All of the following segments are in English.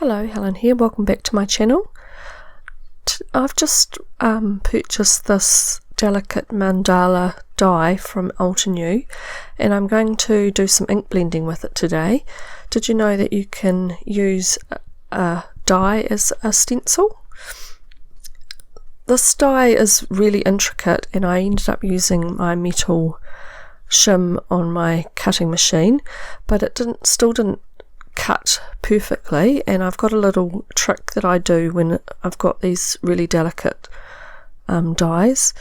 Hello, Helen here. Welcome back to my channel. I've just purchased this delicate mandala die from Altenew, and I'm going to do some ink blending with it today. Did you know that you can use a die as a stencil? This die is really intricate, and I ended up using my metal shim on my cutting machine, but it still didn't cut perfectly. And I've got a little trick that I do when I've got these really delicate dies.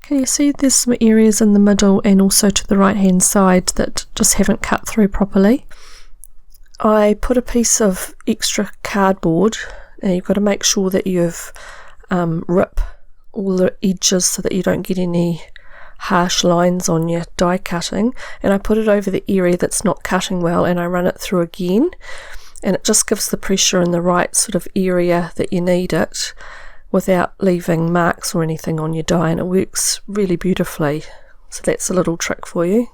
Can you see there's some areas in the middle and also to the right hand side that just haven't cut through properly? I put a piece of extra cardboard, and you've got to make sure that you've rip all the edges so that you don't get any harsh lines on your die cutting, and I put it over the area that's not cutting well, and I run it through again, and it just gives the pressure in the right sort of area that you need it without leaving marks or anything on your die, and it works really beautifully. So that's a little trick for you.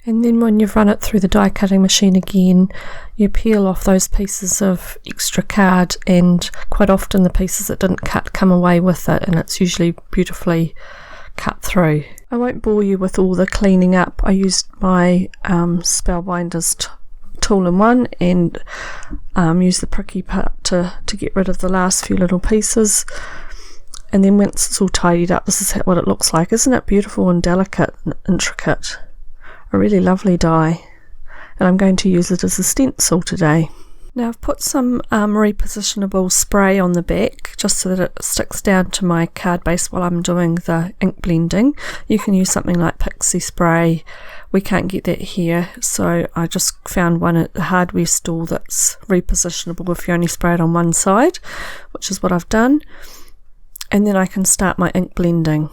And then when you've run it through the die cutting machine again, you peel off those pieces of extra card, and quite often the pieces that didn't cut come away with it, and it's usually beautifully cut through. I won't bore you with all the cleaning up. I used my Spellbinders tool-in-one and used the pricky part to get rid of the last few little pieces. And then once it's all tidied up, this is what it looks like. Isn't it beautiful and delicate and intricate? A really lovely die, and I'm going to use it as a stencil today. Now I've put some repositionable spray on the back just so that it sticks down to my card base while I'm doing the ink blending. You can use something like pixie spray. We can't get that here, so I just found one at the hardware store that's repositionable if you only spray it on one side, which is what I've done. And then I can start my ink blending.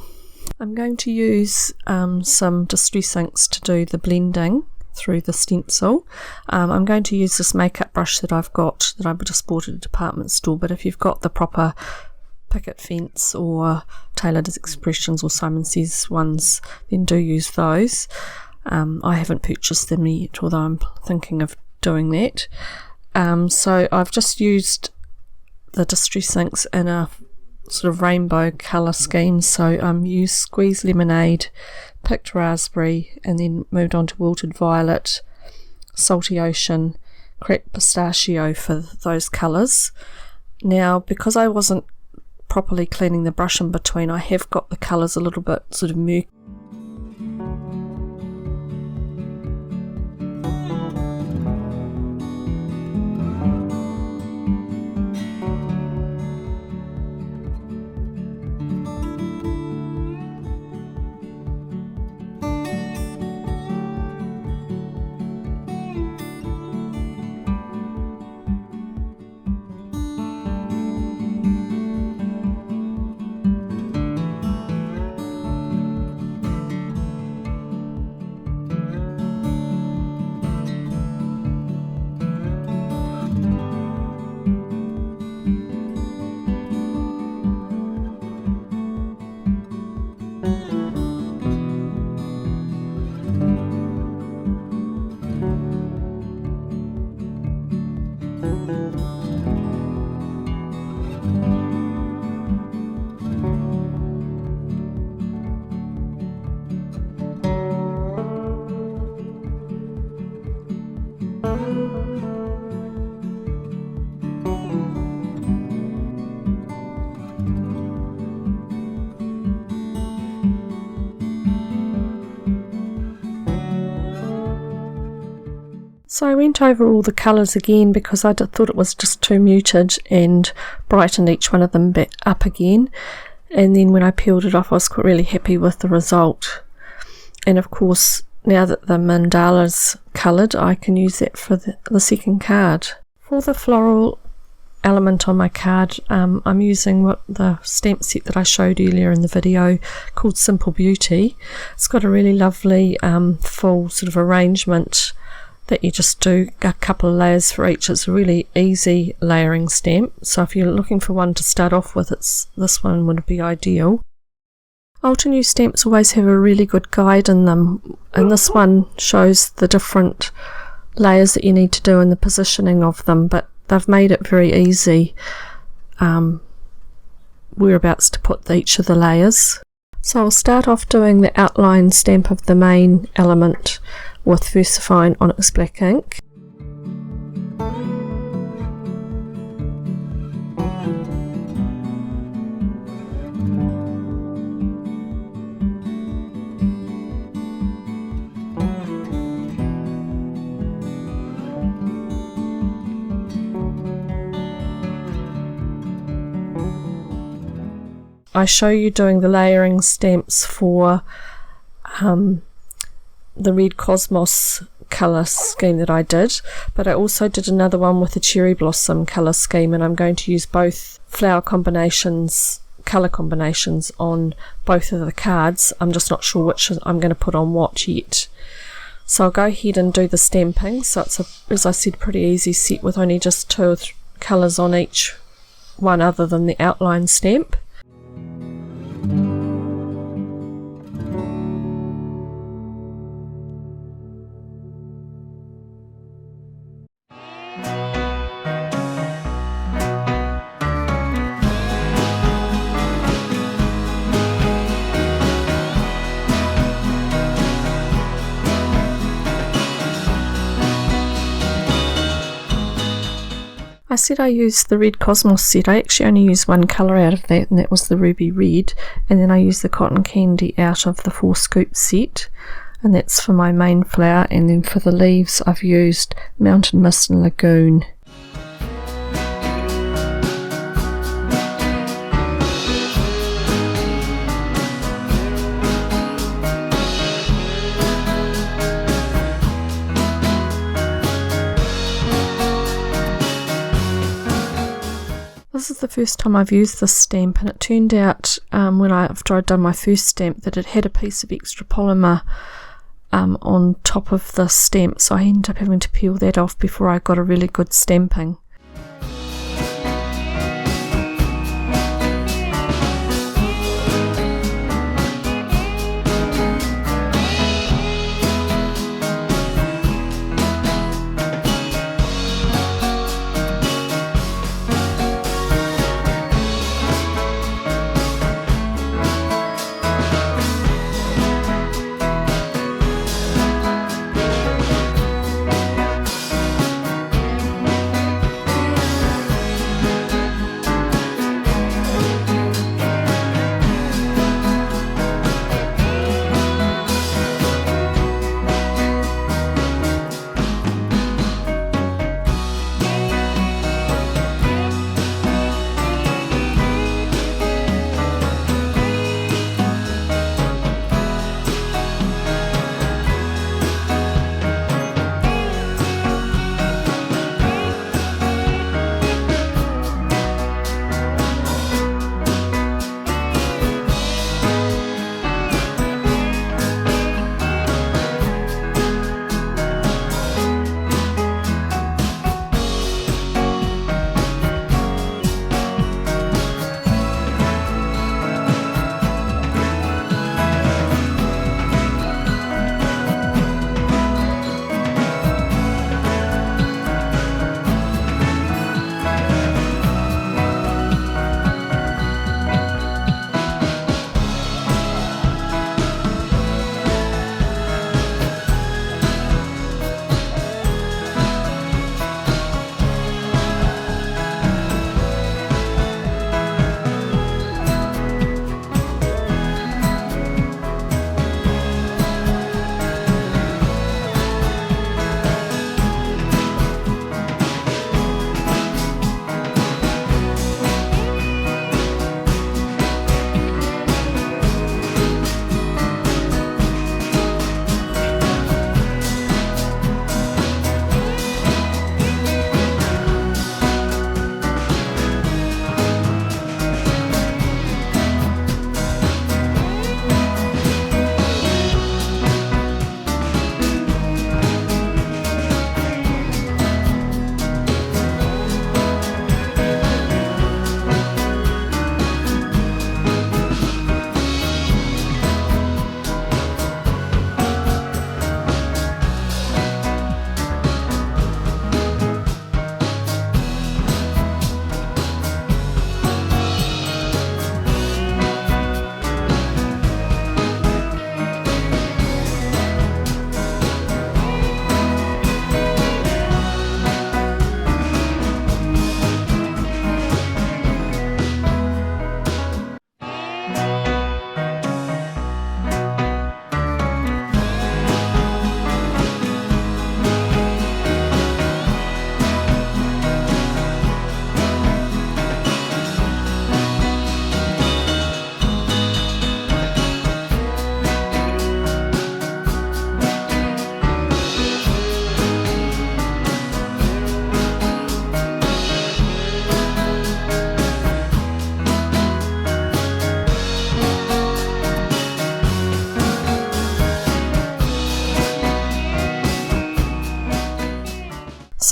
I'm going to use some distress inks to do the blending through the stencil. I'm going to use this makeup brush that I've got that I just bought at a department store, but if you've got the proper Picket Fence or Tailored Expressions or Simon Says ones, then do use those. I haven't purchased them yet, although I'm thinking of doing that. So I've just used the distress inks in a sort of rainbow colour scheme, so used Squeezed Lemonade, Picked Raspberry, and then moved on to Wilted Violet, Salty Ocean, Cracked Pistachio for those colours. Now because I wasn't properly cleaning the brush in between, I have got the colours a little bit sort of murky. So I went over all the colours again because I thought it was just too muted, and brightened each one of them back up again. And then when I peeled it off, I was really happy with the result. And of course, now that the mandala's coloured, I can use that for the second card. For the floral element on my card, I'm using the stamp set that I showed earlier in the video called Simple Beauty. It's got a really lovely full sort of arrangement that you just do a couple of layers for each. It's a really easy layering stamp, so if you're looking for one to start off with, this one would be ideal. Altenew stamps always have a really good guide in them, and this one shows the different layers that you need to do and the positioning of them, but they've made it very easy whereabouts to put each of the layers. So I'll start off doing the outline stamp of the main element with VersaFine Onyx Black ink. I show you doing the layering stamps for the Red Cosmos colour scheme that I did, but I also did another one with the Cherry Blossom colour scheme, and I'm going to use both flower combinations, colour combinations on both of the cards. I'm just not sure which I'm going to put on what yet. So I'll go ahead and do the stamping. So it's, as I said, pretty easy set with only just 2 colours on each one other than the outline stamp. I said I used the Red Cosmos set. I actually only used one colour out of that, and that was the Ruby Red, and then I used the Cotton Candy out of the 4 scoop set, and that's for my main flower. And then for the leaves I've used Mountain Mist and Lagoon. This is the first time I've used this stamp, and it turned out after I'd done my first stamp that it had a piece of extra polymer on top of the stamp, so I ended up having to peel that off before I got a really good stamping.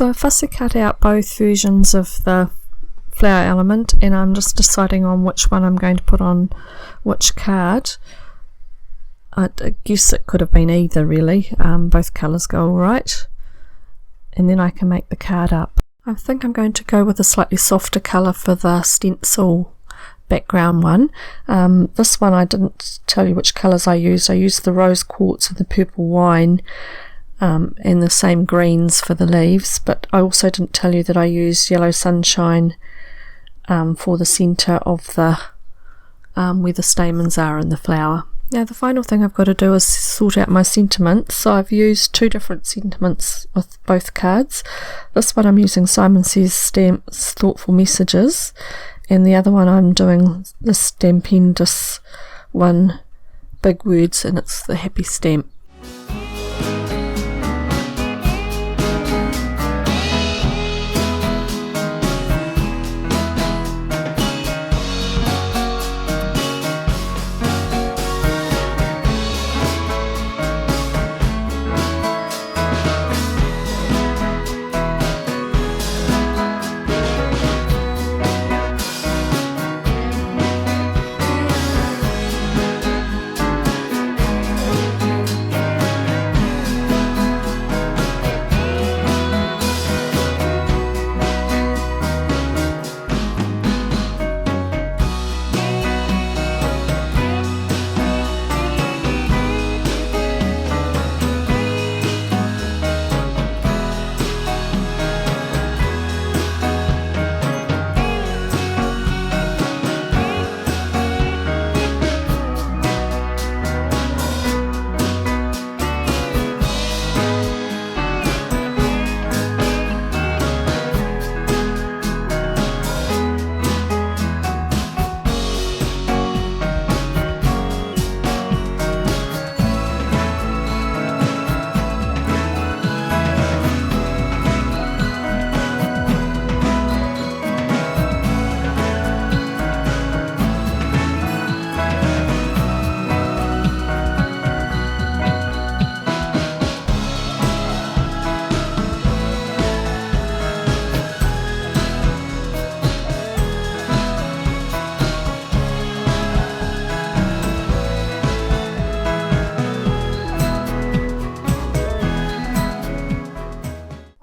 So I fussy cut out both versions of the flower element, and I'm just deciding on which one I'm going to put on which card. I guess it could have been either really, both colours go alright, and then I can make the card up. I think I'm going to go with a slightly softer colour for the stencil background one. This one I didn't tell you which colours I used. I used the rose quartz and the purple wine, and the same greens for the leaves, but I also didn't tell you that I used yellow sunshine for the centre of the where the stamens are in the flower. Now the final thing I've got to do is sort out my sentiments. So I've used two different sentiments with both cards. This one I'm using Simon Says Stamps Thoughtful Messages, and the other one I'm doing the Stampendous one, big words, and it's the happy stamp.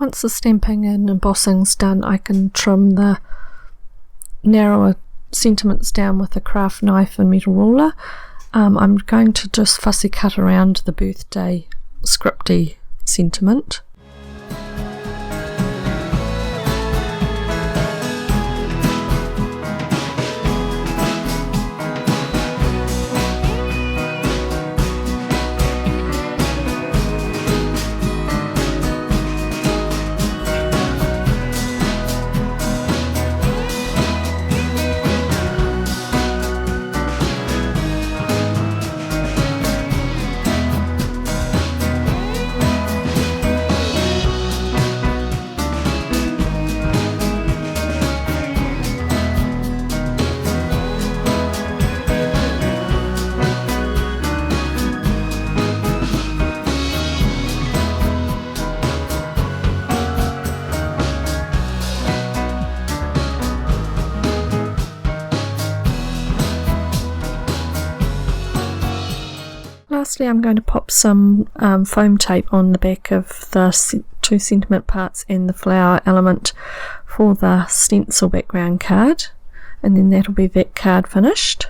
Once the stamping and embossing's done, I can trim the narrower sentiments down with a craft knife and metal ruler. I'm going to just fussy cut around the birthday scripty sentiment. Lastly, I'm going to pop some foam tape on the back of the two sentiment parts and the flower element for the stencil background card, and then that'll be that card finished.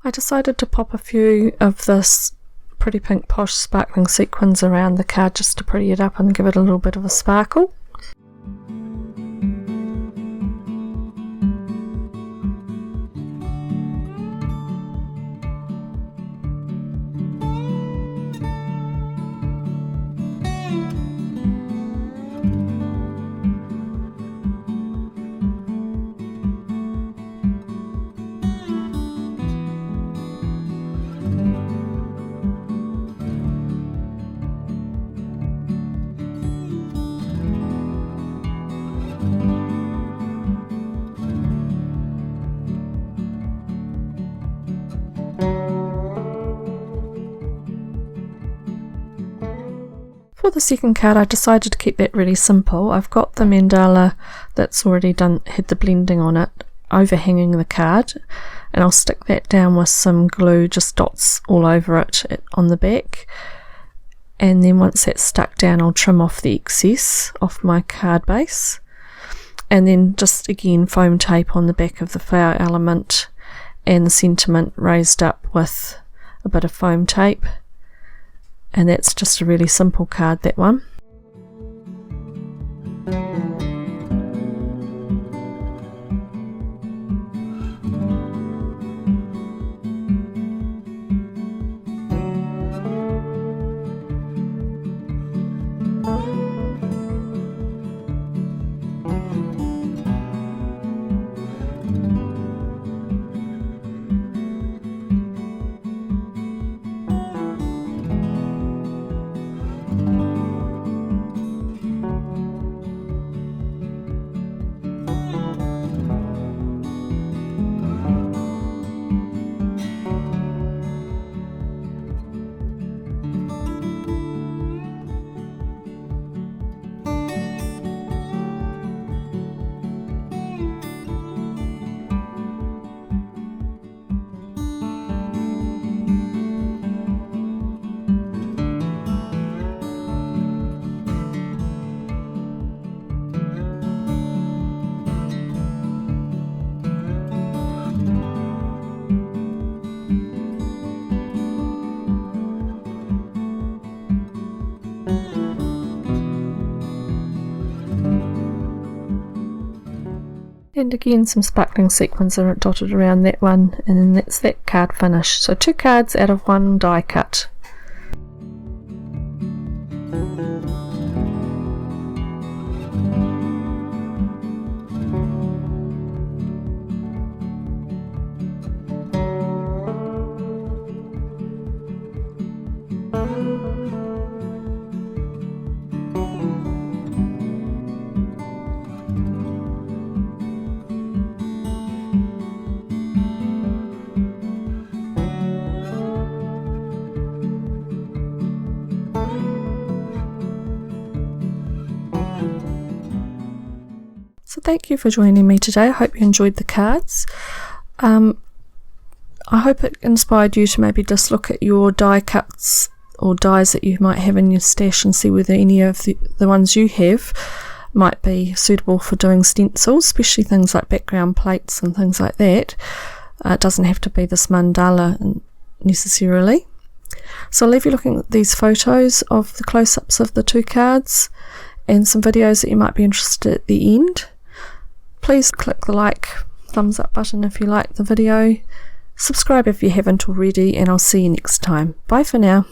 I decided to pop a few of this pretty pink posh sparkling sequins around the card just to pretty it up and give it a little bit of a sparkle. For the second card, I decided to keep that really simple. I've got the mandala that's already had the blending on it, overhanging the card, and I'll stick that down with some glue, just dots all over it on the back. And then once that's stuck down, I'll trim off the excess off my card base, and then just again foam tape on the back of the flower element and the sentiment raised up with a bit of foam tape. And that's just a really simple card, that one. And again some sparkling sequins are dotted around that one, and then that's that card finished. So 2 cards out of 1 die cut. So thank you for joining me today. I hope you enjoyed the cards. I hope it inspired you to maybe just look at your die cuts or dies that you might have in your stash and see whether any of the ones you have might be suitable for doing stencils, especially things like background plates and things like that. It doesn't have to be this mandala necessarily. So I'll leave you looking at these photos of the close-ups of the 2 cards and some videos that you might be interested in at the end. Please click the thumbs up button if you like the video. Subscribe if you haven't already, and I'll see you next time. Bye for now.